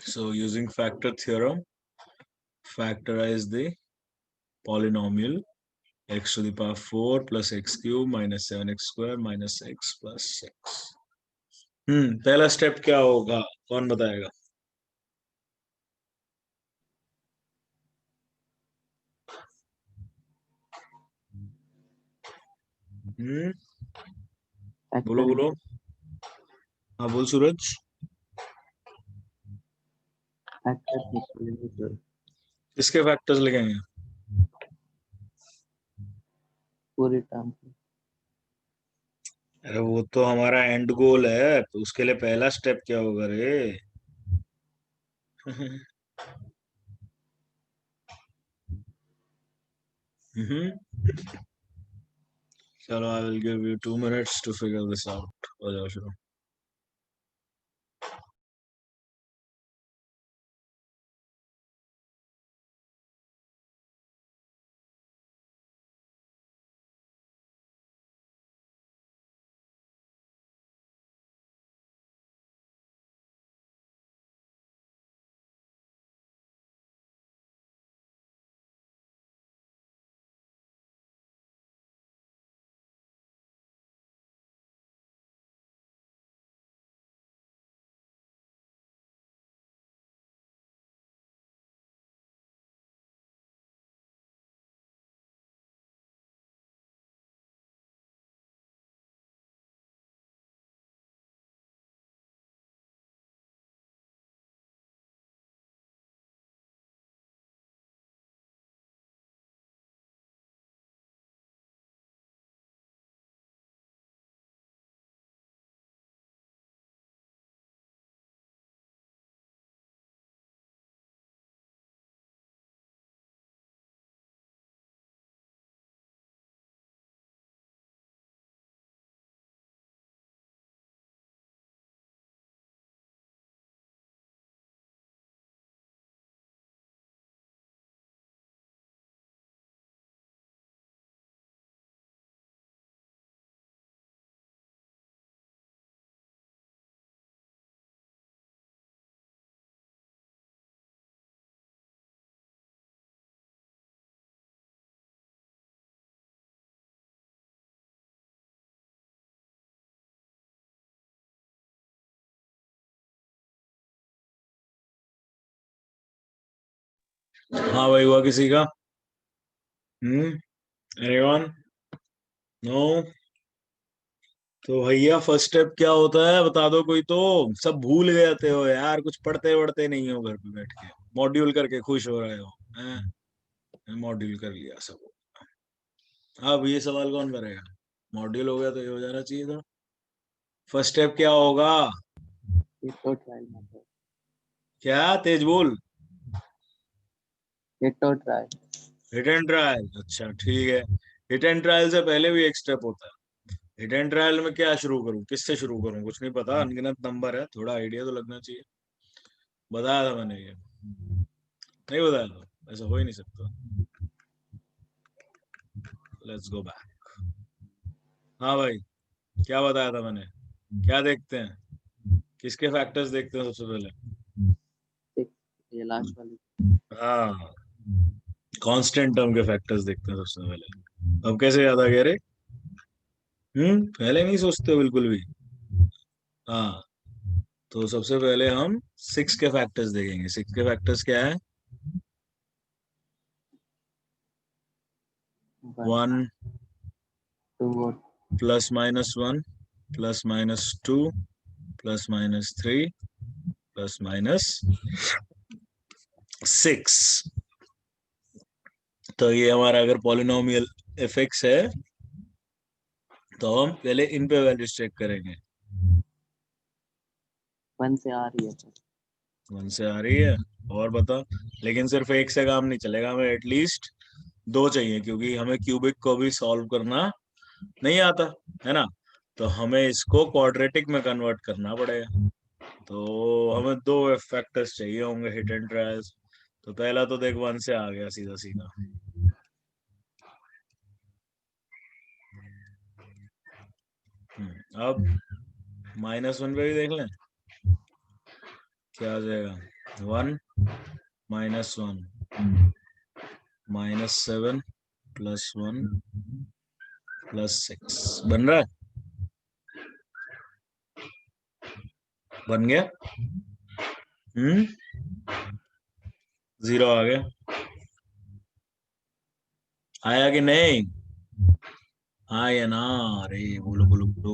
So using factor theorem, factorize the polynomial x to the power 4 plus x cube minus 7x square minus x plus 6. पहला step क्या होगा, कौन बताएगा? बोलो बोलो। हाँ बोल सूरज। किसके फैक्टर्स लिखेंगे? पूरी टर्म। अरे वो तो हमारा एंड गोल है, तो उसके लिए पहला स्टेप क्या होगा रे? चलो, I will give you 2 minutes to figure this out. हो जाओ शुरू। हाँ भाई, हुआ किसी का? एनीवन? नो? तो भैया फर्स्ट स्टेप क्या होता है बता दो कोई तो। सब भूल गए थे हो यार, कुछ पढ़ते वढ़ते नहीं हो घर पे बैठ के, मॉड्यूल करके खुश हो रहे हो हैं? मॉड्यूल कर लिया सब। अब ये सवाल कौन करेगा? मॉड्यूल हो गया तो ये हो जाना चाहिए था। फर्स्ट स्टेप क्या होगा? हिट और ट्रायल मेथड। क्या तेज बोल। हिट और ट्रायल। हिट एंड ट्रायल, अच्छा ठीक है। हिट एंड ट्रायल से पहले भी एक स्टेप होता है। हिट एंड ट्रायल में क्या शुरू करूं, किससे शुरू करूं? कुछ नहीं पता, अनगिनत नंबर है, थोड़ा आइडिया तो लगना चाहिए। बताया था मैंने ये? नहीं बताया था? ऐसा हो ही नहीं सकता। Let's go back. हाँ भाई, क्या बताया था मैंने? क्या देखते हैं, किसके फैक्टर्स देखते हैं सबसे पहले? ये लास्ट वाली। हाँ, कांस्टेंट टर्म के फैक्टर्स देखते हैं सबसे पहले। अब कैसे याद आ गया रे? पहले नहीं सोचते हो बिल्कुल भी। हाँ, तो सबसे पहले हम 6 के फैक्टर्स देखेंगे। 6 के फैक्टर्स क्या है? 1 2 plus minus 1 plus minus 2 plus minus 3 plus minus 6। तो ये हमारा अगर पॉलिनोमियल एफ एक्स है तो हम पहले इन पे वैल्यूज चेक करेंगे। 1 से आ रही है सर। 1 से आ रही है? और बता। लेकिन सिर्फ एक से काम नहीं चलेगा, हमें एटलीस्ट 2 चाहिए, क्योंकि हमें क्यूबिक को भी सॉल्व करना नहीं आता है ना। तो हमें इसको क्वाड्रेटिक में कन्वर्ट करना पड़ेगा। तो हमें 2 फैक्टर्स चाहिए होंगे हिट एंड ट्रायल्स। तो पहला तो देख 1 से आ गया सीधा सीधा। अब -1 पे भी देख लें क्या आ जाएगा। 1 -1 -7 +1 +6 बन रहा है। बन गया। 0 आ गया। आया कि नहीं? हाँ या ना? अरे बोलो बोलो बोलो।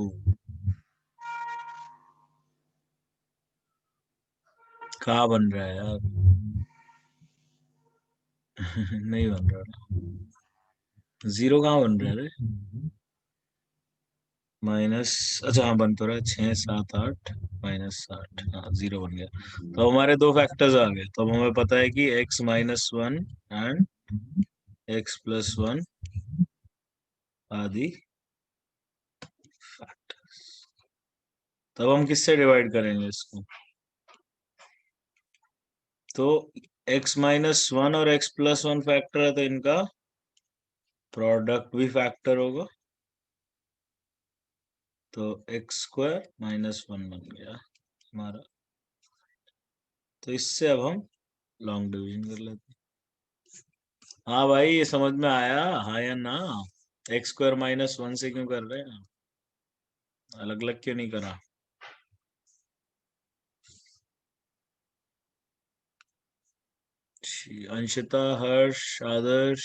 कहाँ बन रहा है यार? नहीं बन रहा। 0 कहाँ बन रहा है रे? माइनस, अच्छा हाँ बन तो रहा है। 6 7 8 -8, हाँ 0 बन गया। तो हमारे दो फैक्टर्स आ गए। तो अब हमें पता है कि x-1 एंड x+1 आदि फैक्टर्स। तब हम किससे डिवाइड करेंगे इसको? तो x-1 और x+1 फैक्टर है, तो इनका प्रोडक्ट भी फैक्टर होगा। तो x² -1 बन गया हमारा। तो इससे अब हम लॉन्ग डिवीजन कर लेते हैं। हाँ भाई, ये समझ में आया? हाँ या ना? x² -1 से क्यों कर रहे हैं? अलग अलग क्यों नहीं करा? अंशिता, हर्ष, आदर्श,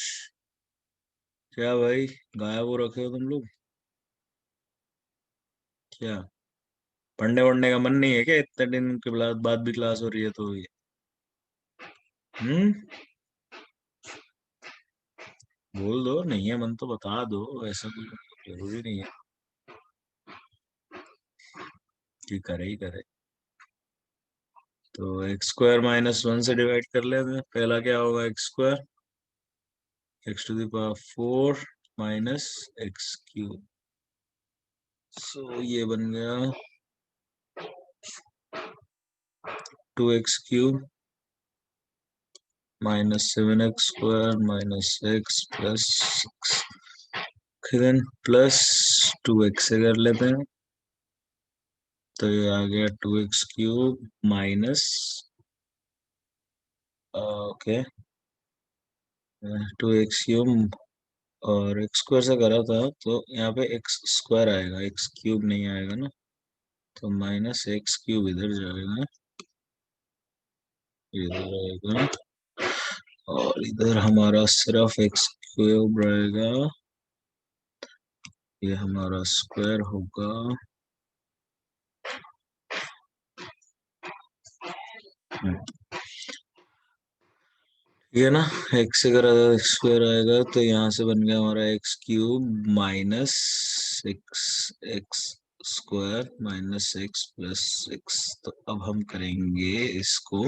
क्या भाई गायब हो रखे हो तुम लोग? क्या पढ़ने वढ़ने का मन नहीं है क्या? इतने दिन के बाद भी क्लास हो रही है तो ये। हम्म बोल दो, नहीं है मन तो बता दो। ऐसा कुछ जरूरी नहीं है कि करे ही करे। तो x² -1 से डिवाइड कर लेते हैं। पहला क्या होगा? x², x⁴ -x³। सो ये बन गया 2x³ -7x² -x +6। फिर +2x से कर लेते हैं। तो ये आ गया 2x³ माइनस, ओके, 2x³ और x² से करा था तो यहाँ पे x² आएगा, x³ नहीं आएगा ना। तो -x³ इधर जाएगा, इधर आएगा, और इधर हमारा सिर्फ x³ रहेगा। ये हमारा स्क्वायर होगा। ये ना x से करा था x² आएगा, तो यहाँ से बन गया हमारा x³ माइनस x² -x +6। तो अब हम करेंगे इसको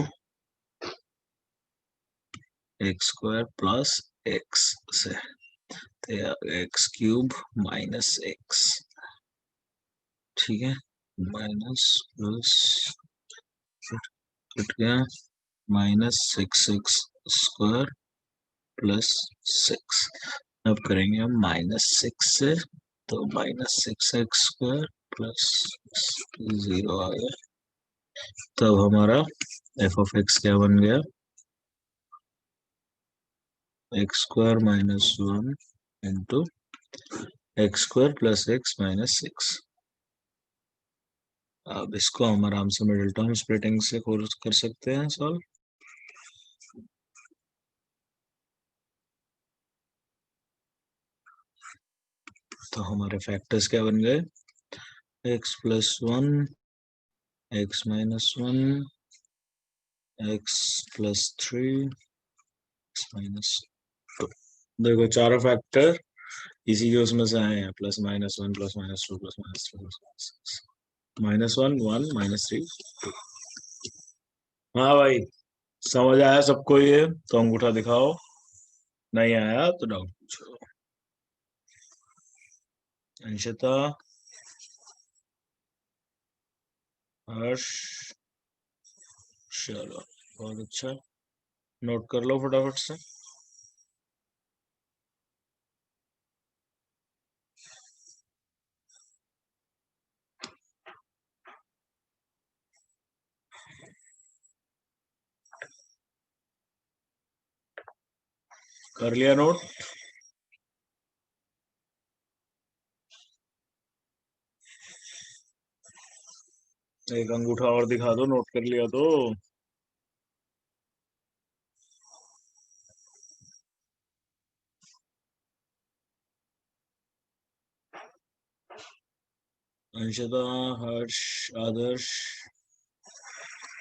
x² +x से। तो x³ -x, ठीक है, माइनस प्लस कट गया -6x² +6। अब करेंगे हम -6 से। तो -6x² +0 आ गया। तब हमारा f(x) क्या बन गया? x² -1 into x² +x -6। अब इसको हम आराम से मिडिल टर्म स्प्लिटिंग से कर सकते हैं सॉल्व। तो हमारे फैक्टर्स क्या बन गए? x+1 x -1 x+3 x-2। देखो चारों फैक्टर इसी के उसमें से आए हैं, +-1 +-2 +-3 -1 1 -3 2। हाँ भाई, समझ आया सबको? ये तो अंगूठा दिखाओ, नहीं आया तो डाउट पूछो। अंशिता, हर्ष, चलो बहुत अच्छा, नोट कर लो फटाफट से। कर लिया नोट? एक अंगूठा और दिखा दो, नोट कर लिया तो। अंशिता, हर्ष, आदर्श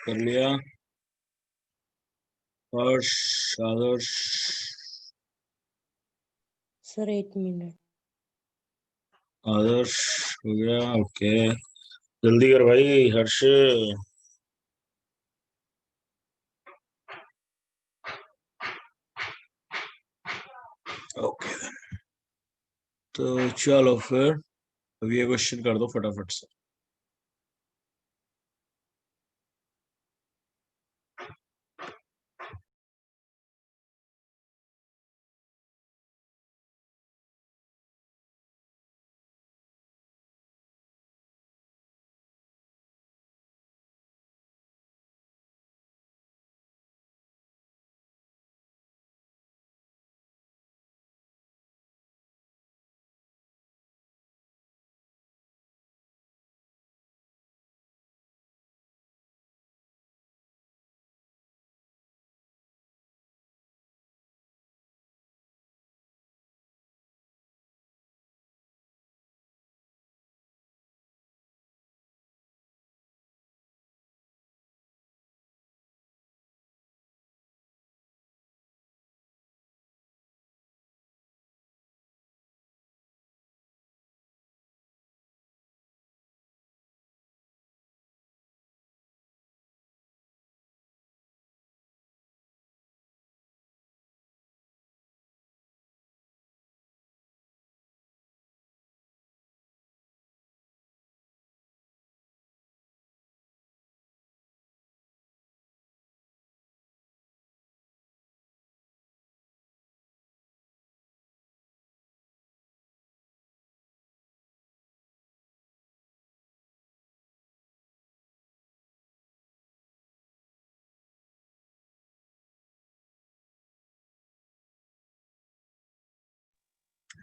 कर लिया। हर्ष, आदर्श, सर 8 मिनट। आदर्श हो गया। ओके, जल्दी कर भाई हर्ष। ओके, तो चलो फिर अब ये क्वेश्चन कर दो फटाफट से।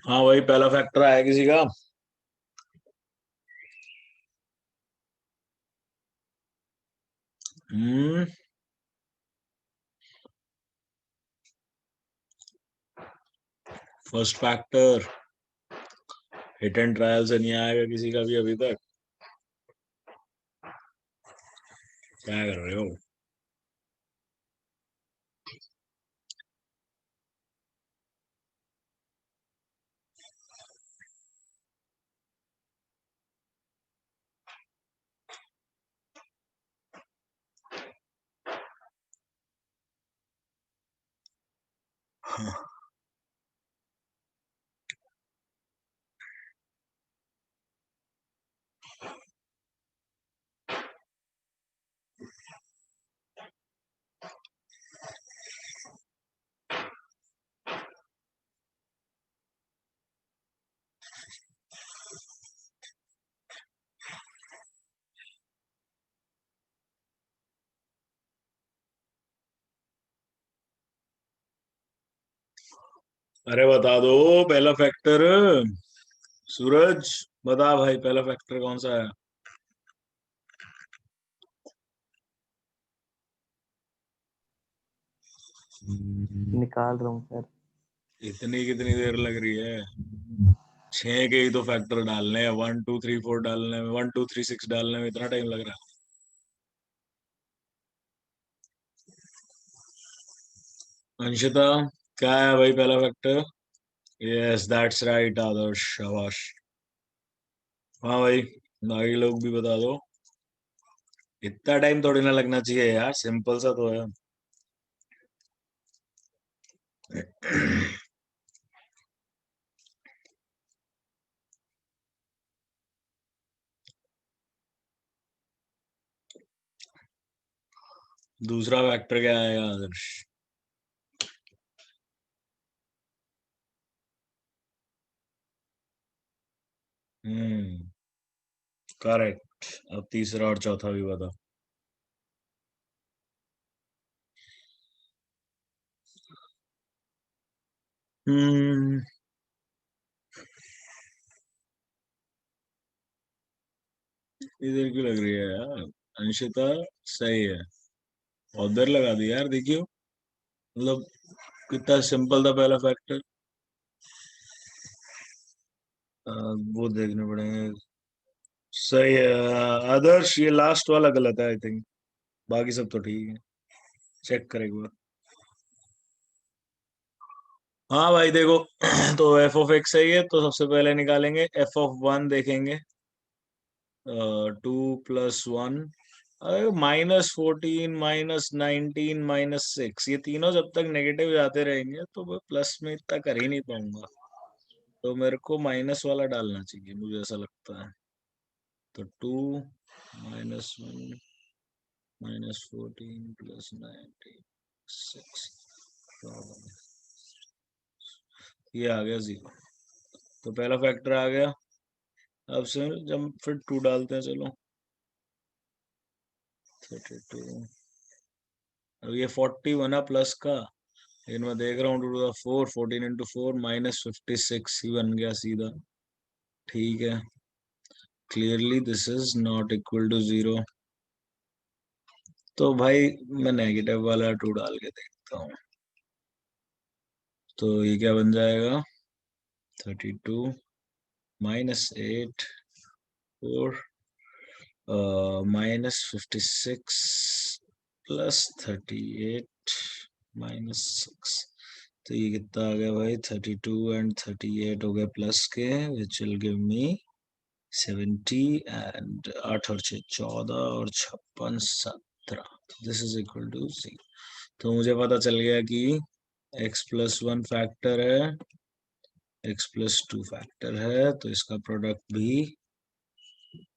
हाँ भाई, पहला फैक्टर आया किसी का? Hmm, first factor hit and trial से नहीं आएगा किसी का भी अभी तक। क्या कर रहे हो? अरे बता दो पहला फैक्टर। सूरज, बता भाई पहला फैक्टर कौन सा है? निकाल रहा हूँ सर। इतनी कितनी देर लग रही है? 6 के ही तो फैक्टर डालने हैं, 1 2 3 4 डालने में, 1 2 3 6 डालने में इतना टाइम लग रहा है। अंशिता, क्या है भाई पहला फैक्टर? यस दैट्स राइट आदर्श, शाबाश। हाँ भाई, बाकी लोग भी बता दो। इतना टाइम थोड़ी ना लगना चाहिए यार, सिंपल सा तो है। दूसरा फैक्टर क्या आएगा आदर्श? हम्म, करेक्ट। अब तीसरा और चौथा भी बता। हम्म इधर क्यों लग रही है यार? अंशिता सही है। बहुत देर लगा दी यार, देखियो मतलब कितना सिंपल था पहला फैक्टर। वो देखने पड़ेंगे। सही है। आदर्श ये लास्ट वाला गलत है आई थिंक। बाकी सब तो ठीक है। चेक करेंगे। हाँ भाई देखो तो एफ ऑफ एक्स सही है, तो सबसे पहले निकालेंगे एफ ऑफ वन, देखेंगे 2 + 1। अरे -14 -19 -6, ये तीनों जब तक नेगेटिव जाते रहेंगे तो मैं प्लस में इतना कर ही नहीं पाऊंगा। तो मेरे को माइनस वाला डालना चाहिए, मुझे ऐसा लगता है। तो 2 - 1 -14 +19 6। ये आ गया 0। तो पहला फैक्टर आ गया। अब से जब फिर 2 डालते हैं, चलो 32। अब ये 40 बना प्लस का, लेकिन मैं देख रहा हूँ 2 × 4, 14 × 4 -56 ही बन गया सीधा। ठीक है, clearly this is not equal to 0। तो भाई मैं नेगेटिव वाला 2 डाल के देखता हूँ। तो ये क्या बन जाएगा? 32 -8 4 -56 +38 -6। तो ये कितना आ गया भाई? 32 एंड 38 हो गए प्लस के, which will give me 70। And 8 और 6 14 और 56 17। This is equal to 0। तो मुझे पता चल गया कि x+1 फैक्टर है, x+2 फैक्टर है, तो इसका प्रोडक्ट भी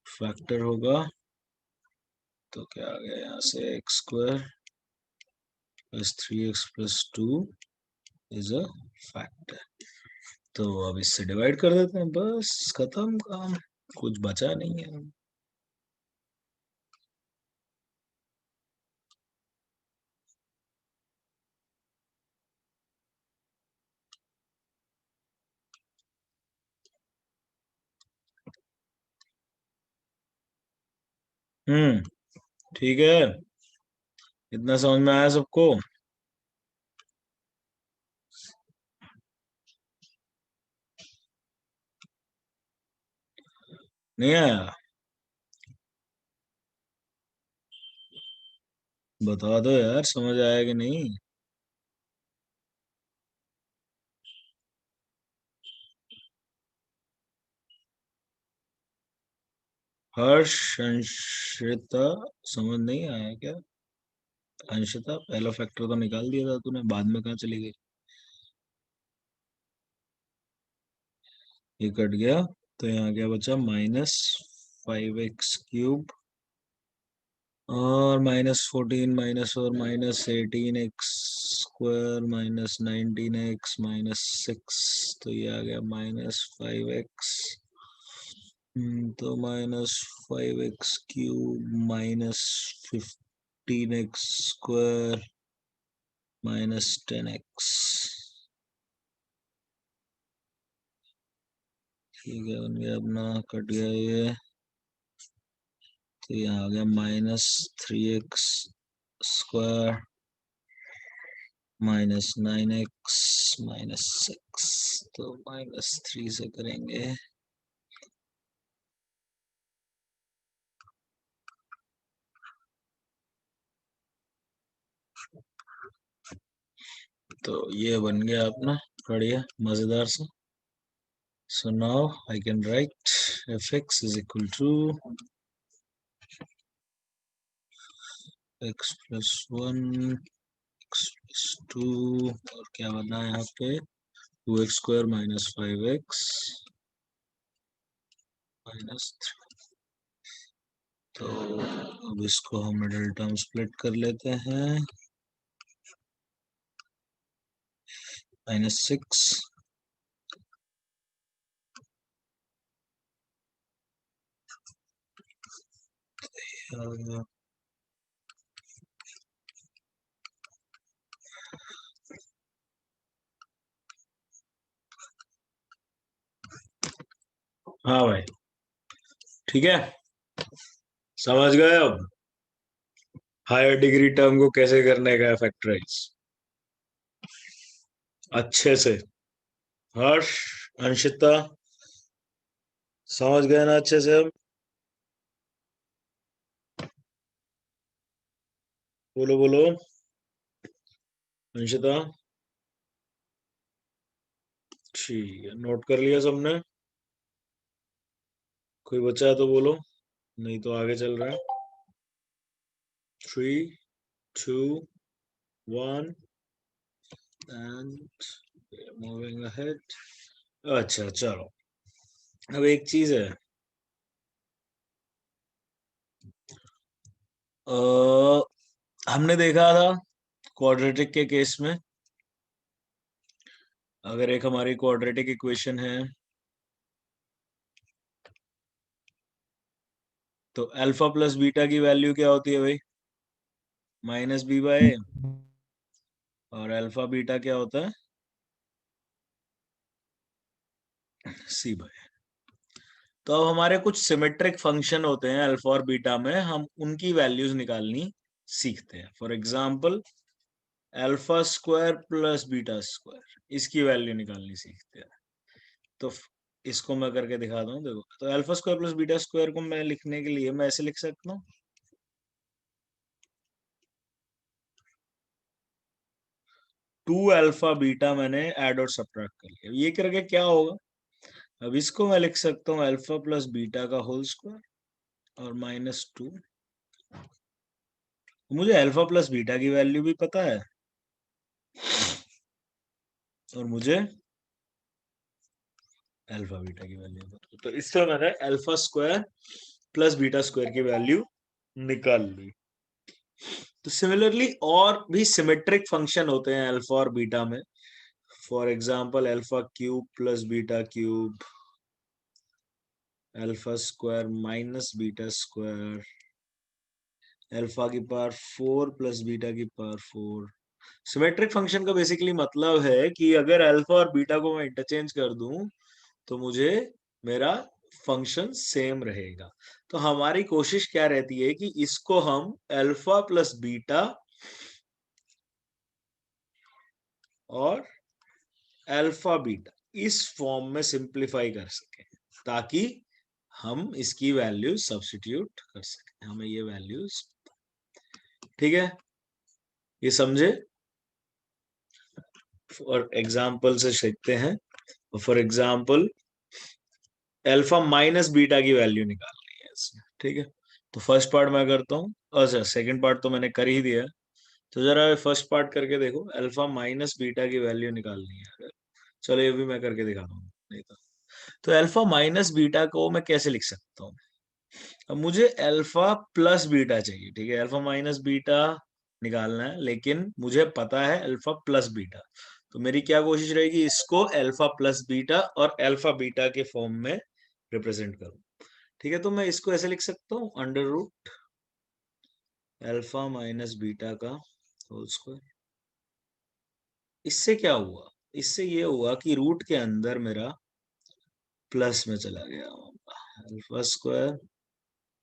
फैक्टर होगा। तो क्या आ गया यहाँ से? x² + 3x+2 is a factor. तो अब इससे डिवाइड कर देते हैं, बस खत्म काम, कुछ बचा नहीं है। हम्म ठीक है, इतना समझ में आया सबको? नहीं आया? बता दो यार, समझ आया कि नहीं? हर्ष, अंशिता, समझ नहीं आया क्या? अंशिता पहला फैक्टर तो निकाल दिया था तूने, बाद में कहाँ चली गई? ये कट गया, तो यहाँ क्या बचा? -5x³ और -14 और -18x² -19x -6। तो ये आ गया -5x। तो -5x³ -15x² -10x। ठीक है, बन गया अपना, कट गया ये। तो यहाँ आ गया -3x² -9x -6। तो -3 से करेंगे। तो ये बन गया अपना, बढ़िया मजेदार सा। So now I can write fx is equal to x+1 x+2 और क्या बना है यहाँ पे? 2x² -5x -3। तो अब इसको हम मिडिल टर्म स्प्लिट कर लेते हैं। -6 हाँ भाई, ठीक है, समझ गए अब हायर डिग्री टर्म को कैसे करने का फैक्टराइज अच्छे से। हर्ष, अंशिता, समझ गए ना अच्छे से अब? बोलो बोलो, अंशिता। ठीक है, नोट कर लिया सबने? कोई बचा है तो बोलो, नहीं तो आगे चल रहे हैं। 3, 2, 1 एंड मूविंग अहेड। अच्छा चलो, अब एक चीज है, हमने देखा था क्वाड्रेटिक के केस में, अगर एक हमारी क्वाड्रेटिक इक्वेशन है तो अल्फा प्लस बीटा की वैल्यू क्या होती है भाई? माइनस बी बाय ए। और अल्फा बीटा क्या होता है? सी बाय। तो अब हमारे कुछ सिमेट्रिक फंक्शन होते हैं अल्फा और बीटा में, हम उनकी वैल्यूज निकालनी सीखते हैं। For example alpha square plus beta square, इसकी वैल्यू निकालनी सीखते हैं। तो इसको मैं करके दिखाता हूँ, देखो। तो alpha square plus beta square को मैं लिखने के लिए मैं ऐसे लिख सकता हूँ, 2 अल्फा बीटा मैंने ऐड और सब्ट्रैक्ट कर लिया। ये करके क्या होगा, अब इसको मैं लिख सकता हूँ अल्फा प्लस बीटा का होल स्क्वायर और -2। मुझे अल्फा प्लस बीटा की वैल्यू भी पता है और मुझे अल्फा बीटा की वैल्यू पता है, तो इससे मैंने alpha square plus beta square की वैल्यू निकाल ली। तो सिमिलरली और भी सिमेट्रिक फंक्शन होते हैं अल्फा और बीटा में। For example alpha cube plus beta cube, alpha square minus beta square, alpha की पावर 4 प्लस बीटा की पावर 4। सिमेट्रिक फंक्शन का बेसिकली मतलब है कि अगर अल्फा और बीटा को मैं इंटरचेंज कर दूं तो मुझे मेरा फंक्शन सेम रहेगा। तो हमारी कोशिश क्या रहती है कि इसको हम अल्फा प्लस बीटा और अल्फा बीटा इस फॉर्म में सिंप्लीफाई कर सकें, ताकि हम इसकी वैल्यू सब्स्टिट्यूट कर सकें, हमें ये वैल्यूज। ठीक है, ये समझे? फॉर एग्जाम्पल से सीखते हैं। For example alpha minus beta की वैल्यू निकालनी है इसमें, ठीक है। तो फर्स्ट पार्ट मैं करता हूँ, अच्छा सेकंड पार्ट तो मैंने कर ही दिया। तो जरा फर्स्ट पार्ट करके देखो, अल्फा माइनस बीटा की वैल्यू निकालनी है अगर। चलो ये भी मैं करके दिखाता हूँ, नहीं तो अल्फा माइनस बीटा को मैं कैसे लिख सकता हूँ? अब मुझे अल्फा प्लस बीटा चाहिए, ठीक है। अल्फा माइनस बीटा निकालना है, लेकिन मुझे पता है अल्फा प्लस बीटा। तो मेरी क्या कोशिश रहेगी, इसको अल्फा प्लस बीटा और अल्फा बीटा के फॉर्म में रिप्रेजेंट करूं। ठीक है, तो मैं इसको ऐसे लिख सकता हूँ, under root alpha minus beta का होल स्क्वायर। इससे क्या हुआ, इससे ये हुआ कि रूट के अंदर मेरा प्लस में चला गया, alpha square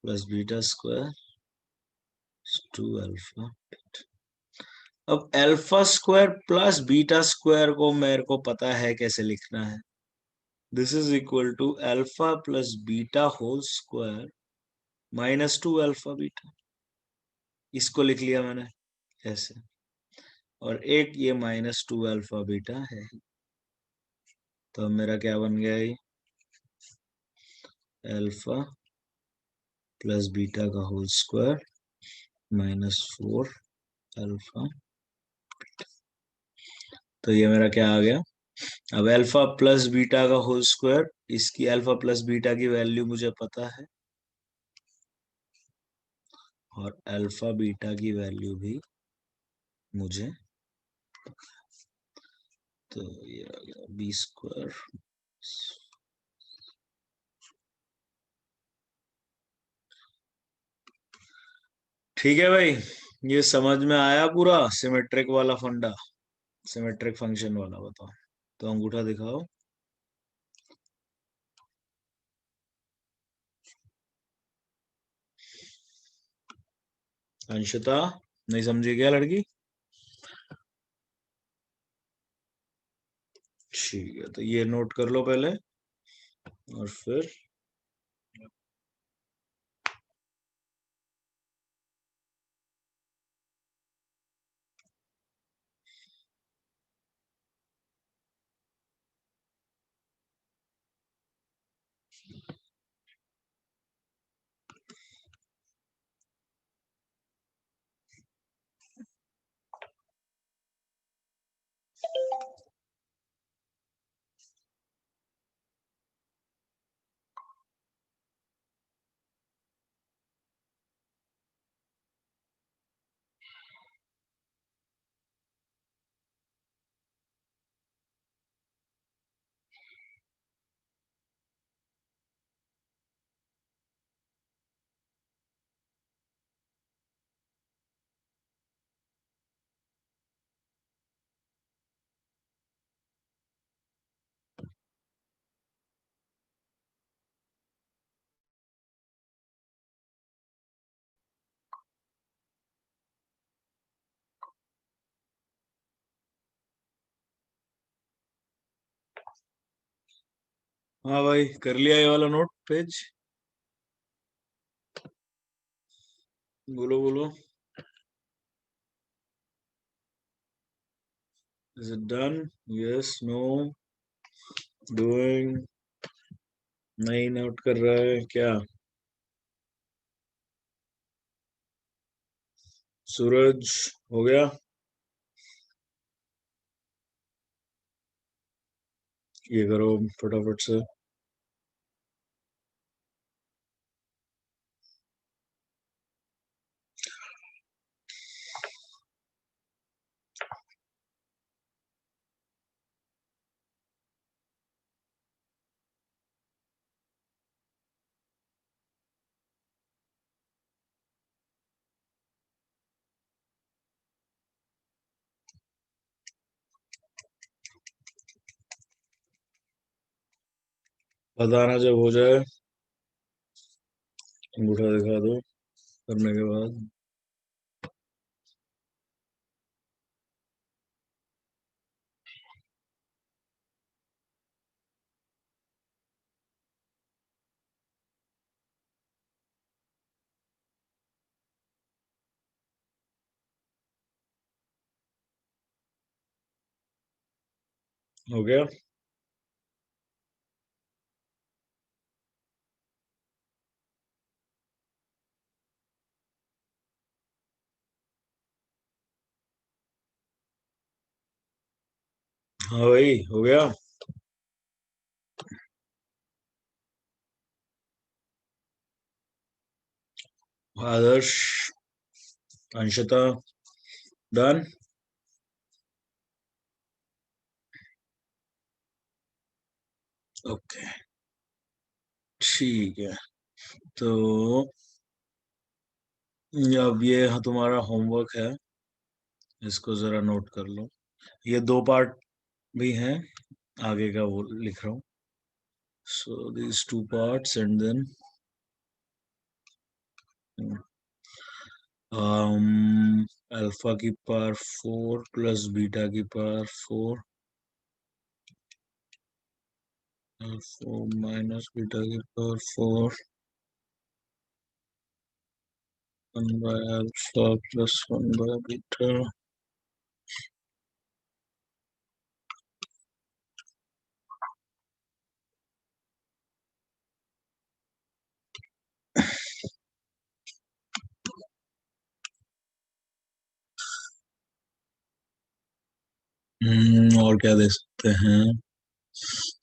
plus beta square 2 alpha. अब alpha square plus beta square को मेरे को पता है कैसे लिखना है। This is equal to alpha plus beta whole square -2 alpha beta. इसको लिख लिया मैंने ऐसे, और एक ये -2 अल्फा बीटा है। तो अब मेरा क्या बन गया, ये अल्फा प्लस बीटा का होल स्क्वायर -4 अल्फा। तो ये मेरा क्या आ गया, अब अल्फा प्लस बीटा का होल स्क्वायर, इसकी अल्फा प्लस बीटा की वैल्यू मुझे पता है और अल्फा बीटा की वैल्यू भी मुझे। तो ये आ गया बी स्क्वायर। ठीक है भाई, ये समझ में आया पूरा सिमेट्रिक वाला फंडा, सिमेट्रिक फंक्शन वाला? बताओ, तो अंगूठा दिखाओ। अंशिता नहीं समझी क्या लड़की? ठीक है, तो ये नोट कर लो पहले और फिर हाँ भाई, कर लिया ये वाला नोट पेज? बोलो बोलो। Is it done? Yes, no, doing, नहीं नोट कर रहा है क्या? सूरज, हो गया? ये करो फटाफट से। बताना जब हो जाए, अंगूठा दिखा दो करने के बाद। हो गया? हाँ भाई, हो गया। आदर्श, अंशिता, डन। ओके, ठीक है। तो अब ये तुम्हारा होमवर्क है, इसको जरा नोट कर लो। ये दो पार्ट भी हैं, आगे का वो लिख रहा हूँ। सो these two parts and then alpha की पावर 4 प्लस बीटा की पावर 4, अल्फा माइनस बीटा की power 4, 1 by alpha plus 1 by beta। और क्या दे सकते हैं?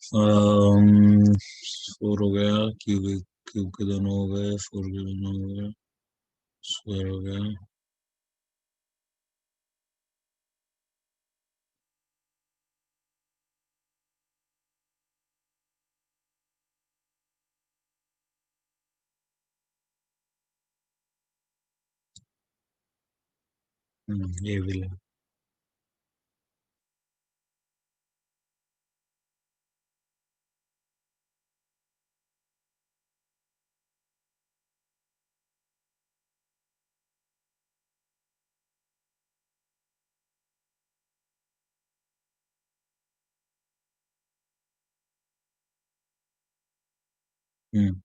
4 हो गया, क्यूब क्यूब के दोनों हो गए, 4 के दोनों हो गए, स्क्वायर हो गया। ये भी ले। हम्म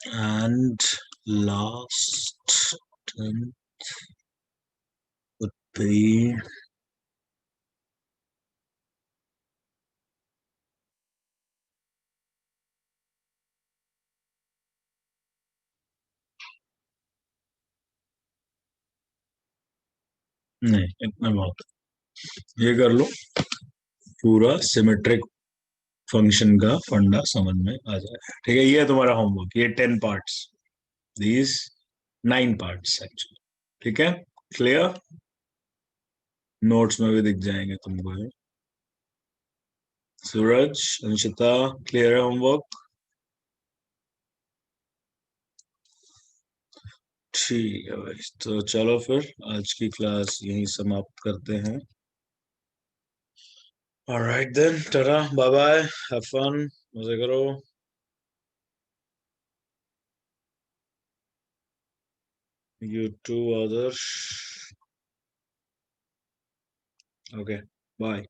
and last 10 would be नहीं, इतना बहुत। ये कर लो, पूरा सिमेट्रिक फंक्शन का फंडा समझ में आ जाए। ठीक है, ये है तुम्हारा होमवर्क, ये 10 पार्ट्स, दीज 9 पार्ट्स एक्चुअली। ठीक है, क्लियर? नोट्स में भी दिख जाएंगे तुमको ये। सूरज, अंशिता, क्लियर है होमवर्क? ठीक है भाई, तो चलो फिर आज की क्लास यहीं समाप्त करते हैं। Alright then, tata, bye bye, have fun, मजे करो। You too Adarsh. Okay, bye.